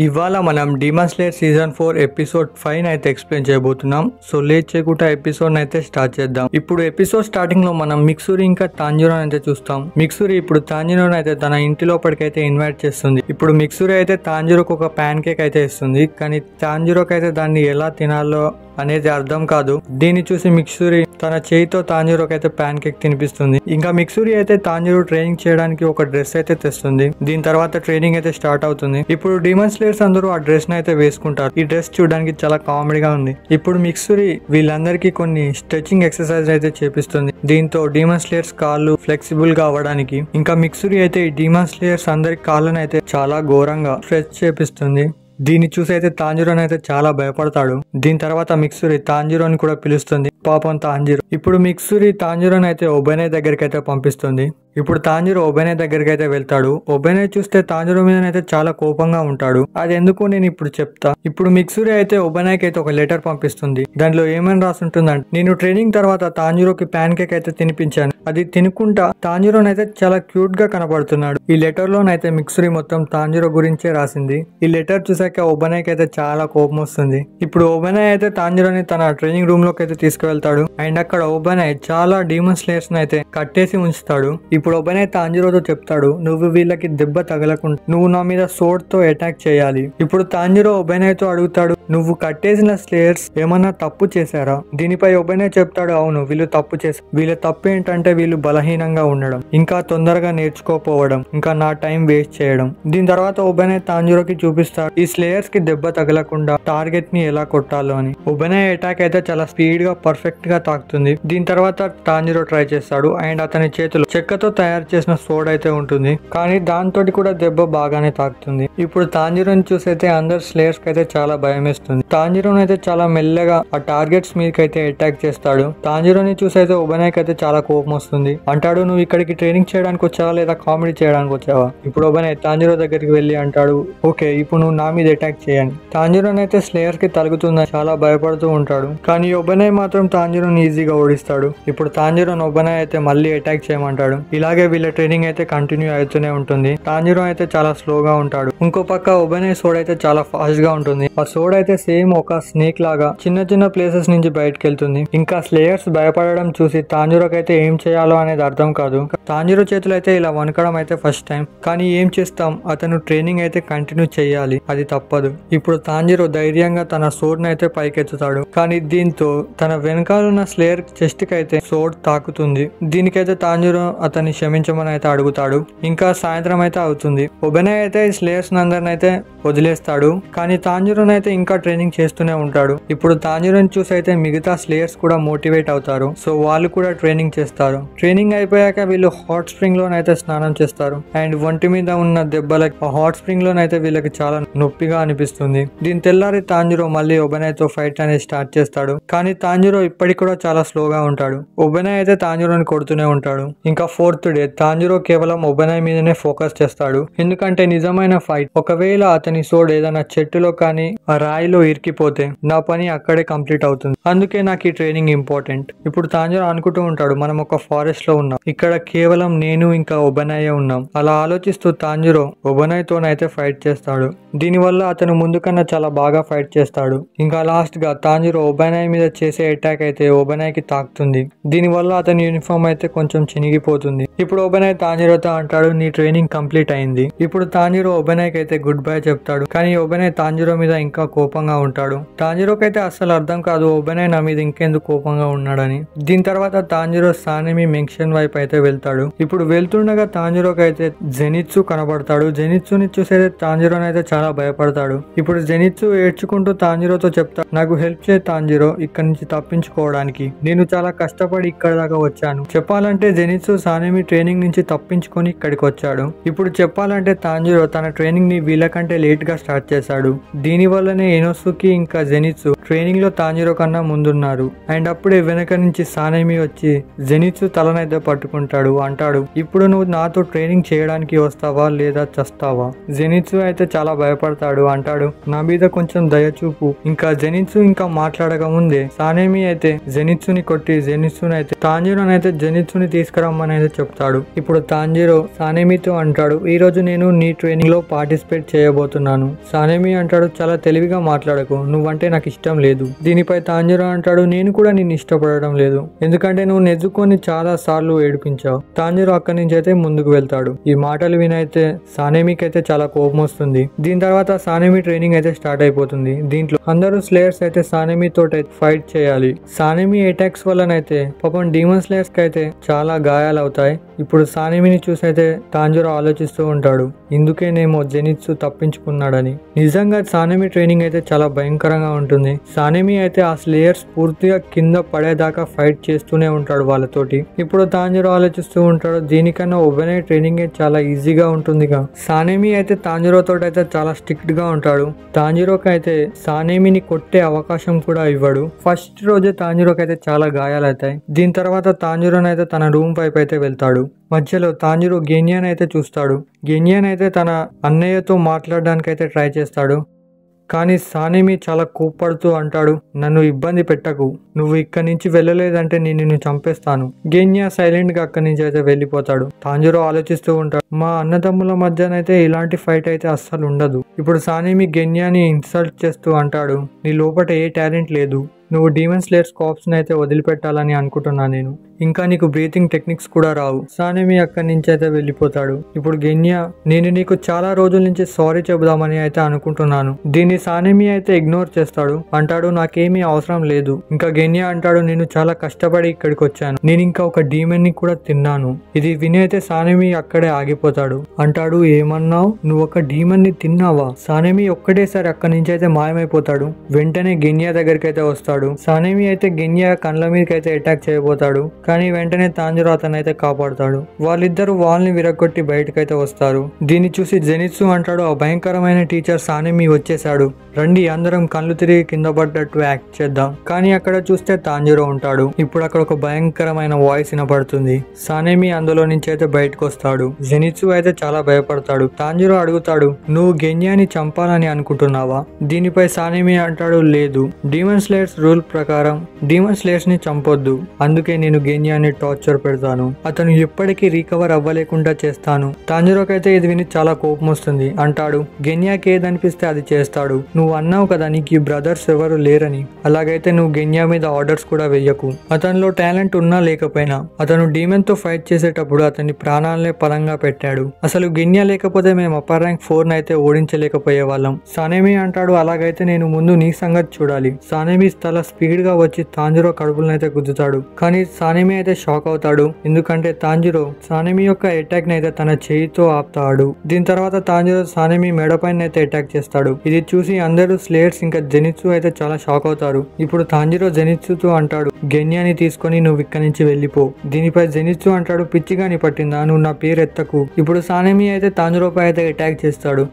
ఇవాళ మనం demon slayer season 4 episode 5 అయితే ఎక్స్ప్లెయిన్ చేయబోతున్నాం. సో లేట్ చేయకుండా ఎపిసోడ్ అయితే స్టార్ట్ చేద్దాం. ఇప్పుడు ఎపిసోడ్ స్టార్టింగ్ లో మనం మిక్సూరి ఇంకా తాంజిరో అయితే చూస్తాం. మిక్సూరి ఇప్పుడు తాంజిరో అయితే తన ఇంటి లోపలికి అయితే ఇన్వైట్ చేస్తుంది. ఇప్పుడు మిక్సూరి అయితే తాంజిరోకి ఒక ప్యాన్ కేక్ అయితే ఇస్తుంది. కానీ తాంజిరోకి అయితే దాన్ని ఎలా తినాలో అనేది అర్థం కాదు. దీన్ని చూసి మిక్సూరి తన చేయితో తాంజిరోకి అయితే ప్యాన్ కేక్ తినిపిస్తుంది. ఇంకా మిక్సూరి అయితే తాంజిరో ట్రైనింగ్ చేయడానికి ఒక డ్రెస్ అయితే తెస్తుంది. దీని తర్వాత ట్రైనింగ్ అయితే స్టార్ట్ అవుతుంది. ఇప్పుడు డీమన్ స్లేయర్స్ అందరూ ఆ డ్రెస్ ని అయితే వేసుకుంటారు. ఈ డ్రెస్ చూడడానికి చాలా కామెడీగా ఉంది. ఇప్పుడు మిక్సూరి వీళ్ళందరికీ కొన్ని స్ట్రెచింగ్ ఎక్సర్సైజ్ అయితే చేపిస్తుంది. దీంతో డీమన్ స్లేయర్స్ కాళ్ళు ఫ్లెక్సిబుల్ గా అవ్వడానికి. ఇంకా మిక్సూరి అయితే ఈ డీమన్ స్లేయర్స్ అందరి కాళ్ళను అయితే చాలా ఘోరంగా స్ట్రెచ్ చేపిస్తుంది. దీన్ని చూసి అయితే తాంజిరోని అయితే చాలా భయపడతాడు. దీని తర్వాత మిక్సూరి తాంజిరోని కూడా పిలుస్తుంది. పాపం తాంజిరో. ఇప్పుడు మిక్సూరి తాంజిరోని అయితే ఒబెనే దగ్గరికి అయితే పంపిస్తుంది. ఇప్పుడు తాంజిరో ఒబెనే దగ్గరికి అయితే వెళ్తాడు. ఒబెనే చూస్తే తాంజిరో మీద అయితే చాలా కోపంగా ఉంటాడు. అది ఎందుకు నేను ఇప్పుడు చెప్తా. ఇప్పుడు మిక్సూరి అయితే ఒబెనేకి అయితే ఒక లెటర్ పంపిస్తుంది. దాంట్లో ఏమని రాసుంటుందంటే, నేను ట్రైనింగ్ తర్వాత తాంజిరోకి ప్యాన్ కేక్ అయితే తినిపించాను. అది తినుకుంటా తాంజిరోని అయితే చాలా క్యూట్ గా కనబడుతున్నాడు. ఈ లెటర్ లోనైతే మిక్సూరి మొత్తం తాంజిరో గురించే రాసింది. ఈ లెటర్ చూసాక ఒబెనేకి అయితే చాలా కోపం వస్తుంది. ఇప్పుడు ఒబెనే అయితే తాంజిరోని తన ట్రైనింగ్ రూమ్ లోకి అయితే తీసుకువెళ్తాడు. అండ్ అక్కడ ఒబెనే చాలా డీమన్ స్లేయర్స్ అయితే కట్టేసి ఉంచుతాడు. ఇప్పుడు ఒబెనే తాంజిరోతో చెప్తాడు, నువ్వు వీళ్ళకి దెబ్బ తగలకుండా నువ్వు నా మీద సోడ్ తో అటాక్ చేయాలి. ఇప్పుడు తాంజిరో ఒబెనేతో అడుగుతాడు, నువ్వు కట్టేసిన స్లేయర్స్ ఏమన్నా తప్పు చేశారా? దీనిపై ఒబెనే చెప్తాడు, అవును వీళ్ళు తప్పు చేశారు. వీళ్ళ తప్పు ఏంటంటే వీళ్ళు బలహీనంగా ఉండడం, ఇంకా తొందరగా నేర్చుకోపోవడం, ఇంకా నా టైం వేస్ట్ చేయడం. దీని తర్వాత ఒబెనే తాంజిరోకి చూపిస్తాడు ఈ స్లేయర్స్ కి దెబ్బ తగలకుండా టార్గెట్ ని ఎలా కొట్టాలో అని. ఒబెనే అటాక్ అయితే చాలా స్పీడ్ గా పర్ఫెక్ట్ గా తాకుతుంది. దీని తర్వాత తాంజిరో ట్రై చేస్తాడు. అండ్ అతని చేతిలో చెక్కతో తయారు చేసిన సోడ్ అయితే ఉంటుంది. కానీ దాంతో కూడా దెబ్బ బాగానే తాకుతుంది. ఇప్పుడు తాంజిరోని చూసైతే అందరు స్లేయర్స్ కి అయితే చాలా భయం వేస్తుంది. తాంజిరోని అయితే చాలా మెల్లగా ఆ టార్గెట్స్ మీదకి అయితే అటాక్ చేస్తాడు. తాంజిరోని చూసైతే ఒబెనేకి అయితే చాలా కోపం వస్తుంది. అంటాడు, నువ్వు ఇక్కడికి ట్రైనింగ్ చేయడానికి వచ్చావా లేదా కామెడీ చేయడానికి వచ్చావా? ఇప్పుడు ఒబెనే తాంజిరో దగ్గరికి వెళ్ళి అంటాడు, ఓకే ఇప్పుడు నువ్వు నా మీద అటాక్ చేయని. తాంజిరోని అయితే స్లేయర్స్ కి తలుగుతుందని చాలా భయపడుతూ ఉంటాడు. కానీ ఒబెనే మాత్రం తాంజిరోని ఈజీగా ఓడిస్తాడు. ఇప్పుడు తాంజిరోని ఒబెనే అయితే మళ్ళీ అటాక్ చేయమంటాడు. ఇలాగే వీళ్ళ ట్రైనింగ్ అయితే కంటిన్యూ అవుతూనే ఉంటుంది. తాంజిరో అయితే చాలా స్లోగా ఉంటాడు. ఇంకో పక్క ఒబెనే సోడ్ అయితే చాలా ఫాస్ట్ గా ఉంటుంది. ఆ సోడ్ అయితే సేమ్ ఒక స్నేక్ లాగా చిన్న చిన్న ప్లేసెస్ నుంచి బయటకు వెళ్తుంది. ఇంకా స్లేయర్స్ భయపడడం చూసి తాంజిరోకి అయితే ఏం చేయాలో అనేది అర్థం కాదు. తాంజిరో చేతులు అయితే ఇలా వణకడం అయితే ఫస్ట్ టైం. కానీ ఏం చేస్తాం, అతను ట్రైనింగ్ అయితే కంటిన్యూ చేయాలి, అది తప్పదు. ఇప్పుడు తాంజిరో ధైర్యంగా తన సోడ్ అయితే పైకెత్తుతాడు. కానీ దీంతో తన వెనకాలన్న స్లేయర్ చెస్ట్ కి అయితే సోడ్ తాకుతుంది. దీనికైతే తాంజిరో అతన్ని క్షమించమని అయితే అడుగుతాడు. ఇంకా సాయంత్రం అయితే అవుతుంది. ఒబెనే అయితే స్లేయర్స్ అందరిని అయితే వదిలేస్తాడు. కానీ తాంజిరోని అయితే ఇంకా ట్రైనింగ్ చేస్తూనే ఉంటాడు. ఇప్పుడు తాంజిరోని చూసి అయితే మిగతా స్లేయర్స్ కూడా మోటివేట్ అవుతారు. సో వాళ్ళు కూడా ట్రైనింగ్ చేస్తారు. ట్రైనింగ్ అయిపోయాక వీళ్ళు హాట్ స్ప్రింగ్ లోనైతే స్నానం చేస్తారు. అండ్ ఒంటి మీద ఉన్న దెబ్బలకి ఆ హాట్ స్ప్రింగ్ లోనైతే వీళ్ళకి చాలా నొప్పిగా అనిపిస్తుంది. దీని తెల్లారి తాంజిరో మళ్ళీ ఒబెనేతో ఫైట్ అనేది స్టార్ట్ చేస్తాడు. కానీ తాంజిరో ఇప్పటికి కూడా చాలా స్లోగా ఉంటాడు. ఒబెనే అయితే తాంజిరోని కొడుతూనే ఉంటాడు. ఇంకా ఫోర్త్ డే తాంజిరో కేవలం ఒబెనే మీదనే ఫోకస్ చేస్తాడు. ఎందుకంటే నిజమైన ఫైట్ ఒకవేళ అతని సోడ్ ఏదైనా చెట్టులో కానీ ఆ రాయిలో ఇరికిపోతే నా పని అక్కడే కంప్లీట్ అవుతుంది. అందుకే నాకు ఈ ట్రైనింగ్ ఇంపార్టెంట్. ఇప్పుడు తాంజిరో అనుకుంటూ ఉంటాడు, మనం ఒక ఫారెస్ట్ లో ఉన్నాం, ఇక్కడ కేవలం నేను ఇంకా ఒబెనే ఉన్నాం. అలా ఆలోచిస్తూ తాంజిరో ఒబెనేతోనైతే ఫైట్ చేస్తాడు. దీనివల్ల అతను ముందు కన్నా చాలా బాగా ఫైట్ చేస్తాడు. ఇంకా లాస్ట్ గా తాంజిరో ఒబెనే మీద చేసే అటాక్ అయితే ఒబెనేకి తాకుతుంది. దీనివల్ల అతని యూనిఫామ్ అయితే కొంచెం చినిగిపోతుంది. ఇప్పుడు ఒబెనే తాంజిరోతో అంటాడు, నీ ట్రైనింగ్ కంప్లీట్ అయింది. ఇప్పుడు తాంజిరో ఒబెనేకి అయితే గుడ్ బై చెప్తాడు. కానీ ఒబెనే తాంజిరో మీద ఇంకా కోపంగా ఉంటాడు. తాంజిరోకి అయితే అస్సలు అర్థం కాదు ఒబెనే నా మీద ఇంకెందుకు కోపంగా ఉన్నాడని. దీని తర్వాత తాంజిరో సానెమి మెన్షన్ వైపు అయితే వెళ్తాడు. ఇప్పుడు వెళ్తుండగా తాంజిరోకి అయితే జెనిత్సు కనబడతాడు. జెనిత్సుని చూసేది తాంజిరోని అయితే చాలా భయపడతాడు. ఇప్పుడు జెనిత్సు ఏడ్చుకుంటూ తాంజిరోతో చెప్తాడు, నాకు హెల్ప్ చేయి తాంజిరో, ఇక్కడ నుంచి తప్పించుకోవడానికి నేను చాలా కష్టపడి ఇక్కడ దాకా వచ్చాను. చెప్పాలంటే జెనిత్సు సానెమి ట్రైనింగ్ నుంచి తప్పించుకొని ఇక్కడికి వచ్చాడు. ఇప్పుడు చెప్పాలంటే తాంజిరో తన ట్రైనింగ్ ని వీళ్ళకంటే లేట్ గా స్టార్ట్ చేశాడు. దీని వల్లనే ఇనోసుకి ఇంకా జెనిత్సు ట్రైనింగ్ లో తాంజిరో కన్నా ముందున్నారు. అండ్ అప్పుడే వెనక నుంచి సానెమి వచ్చి జెనిత్సు తలనైతే పట్టుకుంటాడు. అంటాడు, ఇప్పుడు నువ్వు నాతో ట్రైనింగ్ చేయడానికి వస్తావా లేదా చస్తావా? జెనిత్సు అయితే చాలా భయపడతాడు. అంటాడు, నా మీద కొంచెం దయచూపు. ఇంకా జెనిత్సు ఇంకా మాట్లాడక ముందే సానెమి అయితే జెనిత్సుని కొట్టి జెనిత్సుని అయితే తాంజిరోని అయితే జెనిత్సుని తీసుకురమ్మని అయితే చెప్తాడు. చెప్తాడు. ఇప్పుడు తాంజిరో సానేమితో అంటాడు, ఈ రోజు నేను నీ ట్రైనింగ్ లో పార్టిసిపేట్ చేయబోతున్నాను. సానేమి అంటాడు, చాలా తెలివిగా మాట్లాడకు, నువ్వంటే నాకు ఇష్టం లేదు. దీనిపై తాంజిరో అంటాడు, నేను కూడా నిన్ను ఇష్టపడడం లేదు, ఎందుకంటే నువ్వు నెజుకొని చాలా సార్లు ఏడిపించావు. తాంజిరో అక్కడి నుంచి అయితే ముందుకు వెళ్తాడు. ఈ మాటలు వినైతే సానేమికి అయితే చాలా కోపం వస్తుంది. దీని తర్వాత సానేమి ట్రైనింగ్ అయితే స్టార్ట్ అయిపోతుంది. దీంట్లో అందరూ స్లేయర్స్ అయితే సానేమి తోటి ఫైట్ చేయాలి. సానేమి అటాక్స్ వల్లనైతే పాపం డీమన్ స్లేయర్స్ కి అయితే చాలా గాయాలు అవుతాయి. ఇప్పుడు సానేమిని చూసి అయితే తాంజిరో ఆలోచిస్తూ ఉంటాడు, ఇందుకేనేమో జెనిత్సు తప్పించుకున్నాడని. నిజంగా సానేమి ట్రైనింగ్ అయితే చాలా భయంకరంగా ఉంటుంది. సానేమి అయితే ఆ స్లేయర్స్ పూర్తిగా కింద పడేదాకా ఫైట్ చేస్తూనే ఉంటాడు వాళ్ళతోటి. ఇప్పుడు తాంజిరో ఆలోచిస్తూ ఉంటాడు, దీనికన్నా ఒబెనే ట్రైనింగ్ చాలా ఈజీగా ఉంటుందిగా. సానేమి అయితే తాంజిరో తోటి అయితే చాలా స్ట్రిక్ట్ గా ఉంటాడు. తాంజిరోకి అయితే సానేమిని కొట్టే అవకాశం కూడా ఇవ్వడు. ఫస్ట్ రోజే తాంజిరోకి అయితే చాలా గాయాలవుతాయి. దీని తర్వాత తాంజిరోని అయితే తన రూమ్ వైపు అయితే వెళ్తాడు. మధ్యలో తాంజిరో గెన్యాన్ అయితే చూస్తాడు. గెన్యాన్ అయితే తన అన్నయ్యతో మాట్లాడడానికి అయితే ట్రై చేస్తాడు. కానీ సానేమి చాలా కోప్పడుతూ అంటాడు, నన్ను ఇబ్బంది పెట్టకు, నువ్వు ఇక్కడి నుంచి వెళ్ళలేదంటే నిన్ను చంపేస్తాను. గెన్యా సైలెంట్ గా అక్కడి నుంచి అయితే వెళ్ళిపోతాడు. తాంజిరో ఆలోచిస్తూ ఉంటాడు, మా అన్నదమ్ముల మధ్యనైతే ఇలాంటి ఫైట్ అయితే అస్సలు ఉండదు. ఇప్పుడు సానేమి గెన్యాని ఇన్సల్ట్ చేస్తూ అంటాడు, నీ లోపల ఏ టాలెంట్ లేదు, నువ్వు డీమన్ స్లేయర్స్ కార్ప్స్ అయితే వదిలిపెట్టాలని అనుకుంటున్నా నేను, ఇంకా నీకు బ్రీతింగ్ టెక్నిక్స్ కూడా రావు. సానేమి అక్కడి నుంచి అయితే వెళ్ళిపోతాడు. ఇప్పుడు గెన్యా, నేను నీకు చాలా రోజుల నుంచి సారీ చెబుదామని అయితే అనుకుంటున్నాను. దీన్ని సానేమి అయితే ఇగ్నోర్ చేస్తాడు. అంటాడు, నాకేమీ అవసరం లేదు. ఇంకా గెన్యా అంటాడు, నేను చాలా కష్టపడి ఇక్కడికి వచ్చాను, నేను ఇంకా ఒక డీమన్ ని కూడా తిన్నాను. ఇది విని అయితే సానేమి అక్కడే ఆగిపోతాడు. అంటాడు, ఏమన్నావు, నువ్వు ఒక డీమన్ ని తిన్నావా? సానేమి ఒక్కటేసారి అక్కడి నుంచి అయితే మాయమైపోతాడు. వెంటనే గెన్యా దగ్గరికి అయితే వస్తాడు. సానేమి అయితే గెన్యా కండ్ల మీదకి అయితే అటాక్ చేయబోతాడు. కానీ వెంటనే తాంజిరో అతనైతే కాపాడుతాడు. వాళ్ళిద్దరు వాళ్ళని విరగొట్టి బయటకైతే వస్తారు. దీన్ని చూసి జెనిత్సు అంటాడు, ఆ భయంకరమైన టీచర్ సానేమి వచ్చేసాడు, రండి అందరం కళ్ళు తిరిగి కింద పడ్డట్టు యాక్ట్ చేద్దాం. కానీ అక్కడ చూస్తే తాంజిరో ఉంటాడు. ఇప్పుడు అక్కడ ఒక భయంకరమైన వాయిస్ వినపడుతుంది. సానేమి అందులో నుంచి అయితే బయటకు వస్తాడు. జెనిత్సు అయితే చాలా భయపడతాడు. తాంజిరో అడుగుతాడు, నువ్వు గెన్యాని చంపాలని అనుకుంటున్నావా? దీనిపై సానేమి అంటాడు, లేదు, డీమన్ స్లేయర్స్ రూల్ ప్రకారం డీమన్ స్లేయర్స్ ని చంపొద్దు, అందుకే నేను గెన్యాని టార్చర్ పెడతాను, అతను ఎప్పటికీ రికవర్ అవ్వలేకుండా చేస్తాను. తాంజిరోకి అయితే ఇది విని చాలా కోపం వస్తుంది. అంటాడు, గెన్యాకి ఏదనిపిస్తే అది చేస్తాడు, నువ్వు అన్నావు కదా నీకు ఈ బ్రదర్స్ ఎవరు లేరని, అలాగైతే నువ్వు గెన్యా మీద ఆర్డర్స్ కూడా వెయ్యకు. అతనిలో టాలెంట్ ఉన్నా లేకపోయినా అతను డీమన్ తో ఫైట్ చేసేటప్పుడు అతని ప్రాణాలనే పరంగా పెట్టాడు. అసలు గెన్యా లేకపోతే మేము అప్పర్ ర్యాంక్ 4 అయితే ఓడించలేకపోయే వాళ్ళం. సానేమి అంటాడు, అలాగైతే నేను ముందు నీ సంగతి చూడాలి. సానేమి చాలా స్పీడ్ గా వచ్చి తాంజిరో కడుపులనైతే గుద్దుతాడు. కానీ సానేమి అయితే షాక్ అవుతాడు, ఎందుకంటే తాంజిరో సానేమి యొక్క అటాక్ ని అయితే తన చేయితో ఆపుతాడు. దీని తర్వాత తాంజిరో సానేమి మెడపైన అయితే అటాక్ చేస్తాడు. ఇది చూసి అందరూ స్లేయర్స్ ఇంకా జెనిత్సు అయితే చాలా షాక్ అవుతారు. ఇప్పుడు తాంజిరో జెనిత్సుతో అంటాడు, గెన్యాని తీసుకొని నువ్వు ఇక్కడి నుంచి వెళ్ళిపో. దీనిపై జెనిత్సు అంటాడు, పిచ్చిగాని పట్టిందా, నువ్వు నా పేరు ఎత్తకు. ఇప్పుడు సానేమి అయితే తాంజిరోపై అయితే అటాక్ చేస్తాడు.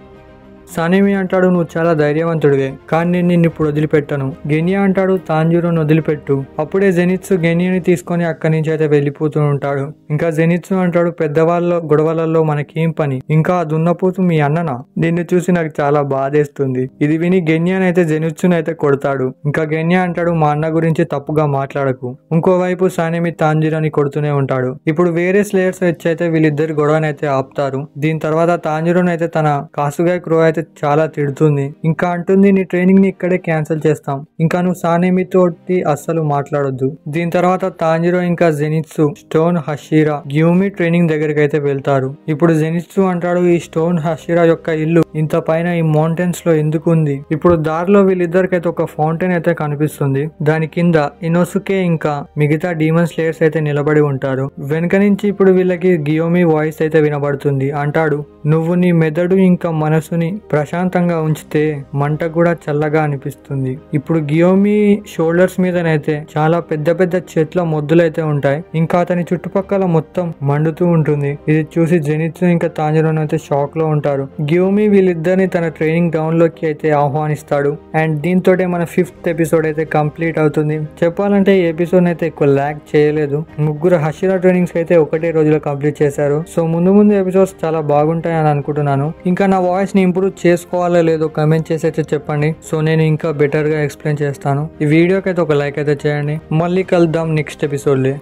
సానేమి అంటాడు, నువ్వు చాలా ధైర్యవంతుడివే, కానీ నేను నిన్ను ఇప్పుడు వదిలిపెట్టను. గెన్యా అంటాడు, తాంజిరోని వదిలిపెట్టు. అప్పుడే జెనిత్సు గెన్యాని తీసుకొని అక్కడి నుంచి అయితే వెళ్ళిపోతూ ఉంటాడు. ఇంకా జెనిత్సు అంటాడు, పెద్దవాళ్ళ గొడవలలో మనకేం పని, ఇంకా దున్నపోతు మీ అన్ననా? నిన్ను చూసి నాకు చాలా బాధేస్తుంది. ఇది విని గెన్యాని అయితే జెనిత్సుని అయితే కొడతాడు. ఇంకా గెన్యా అంటాడు, మా అన్న గురించి తప్పుగా మాట్లాడకు. ఇంకోవైపు సానేమి తాంజిరోని కొడుతూనే ఉంటాడు. ఇప్పుడు వేరే స్లేయర్స్ వచ్చి అయితే వీళ్ళిద్దరు గొడవనైతే ఆపుతారు. దీని తర్వాత తాంజిరోని అయితే తన కాసుగాయ్ క్రో అయితే చాలా తిడుతుంది. ఇంకా అంటుంది, నీ ట్రైనింగ్ ని ఇక్కడే క్యాన్సిల్ చేస్తాం, ఇంకా నువ్వు సానేమి తోటి అస్సలు మాట్లాడొద్దు. దీని తర్వాత తాంజిరో ఇంకా జెనిత్సు స్టోన్ హషీరా గ్యూమి ట్రైనింగ్ దగ్గరికి అయితే వెళ్తారు. ఇప్పుడు జెనిత్సు అంటాడు, ఈ స్టోన్ హషీరా యొక్క ఇల్లు ఇంత పైన ఈ మౌంటైన్స్ లో ఎందుకు ఉంది? ఇప్పుడు దారిలో వీళ్ళిద్దరికైతే ఒక ఫౌంటైన్ అయితే కనిపిస్తుంది. దాని కింద ఇనోసుకే ఇంకా మిగతా డీమన్ స్లేయర్స్ అయితే నిలబడి ఉంటారు. వెనక నుంచి ఇప్పుడు వీళ్ళకి గియోమి వాయిస్ అయితే వినబడుతుంది. అంటాడు, నువ్వు నీ మెదడు ఇంకా మనసుని ప్రశాంతంగా ఉంచితే మంట కూడా చల్లగా అనిపిస్తుంది. ఇప్పుడు గియోమి షోల్డర్స్ మీదనైతే చాలా పెద్ద పెద్ద చెట్ల మొద్దులైతే ఉంటాయి. ఇంకా అతని చుట్టుపక్కల మొత్తం మండుతూ ఉంటుంది. ఇది చూసి జెనిత్సు ఇంకా తాంజిరో అయితే షాక్ లో ఉంటారు. గియోమి వీళ్ళిద్దరిని తన ట్రైనింగ్ గ్రౌండ్ లోకి అయితే ఆహ్వానిస్తాడు. అండ్ దీంతో మన 5th ఎపిసోడ్ అయితే కంప్లీట్ అవుతుంది. చెప్పాలంటే ఈ ఎపిసోడ్ అయితే ఎక్కువ ల్యాక్ చేయలేదు. ముగ్గురు హషీరా ట్రైనింగ్స్ అయితే ఒకటే రోజులో కంప్లీట్ చేశారు. సో ముందు ఎపిసోడ్స్ చాలా బాగుంటాయి అని అనుకుంటున్నాను. ఇంకా నా వాయిస్ ని ఇంప్రూవ్ చేసుకోవాలో లేదో కమెంట్ చేసి అయితే చెప్పండి. సో నేను ఇంకా బెటర్ గా ఎక్స్ప్లెయిన్ చేస్తాను. ఈ వీడియోకి అయితే ఒక లైక్ అయితే చేయండి. మళ్ళీ కలుద్దాం నెక్స్ట్ ఎపిసోడ్ లో.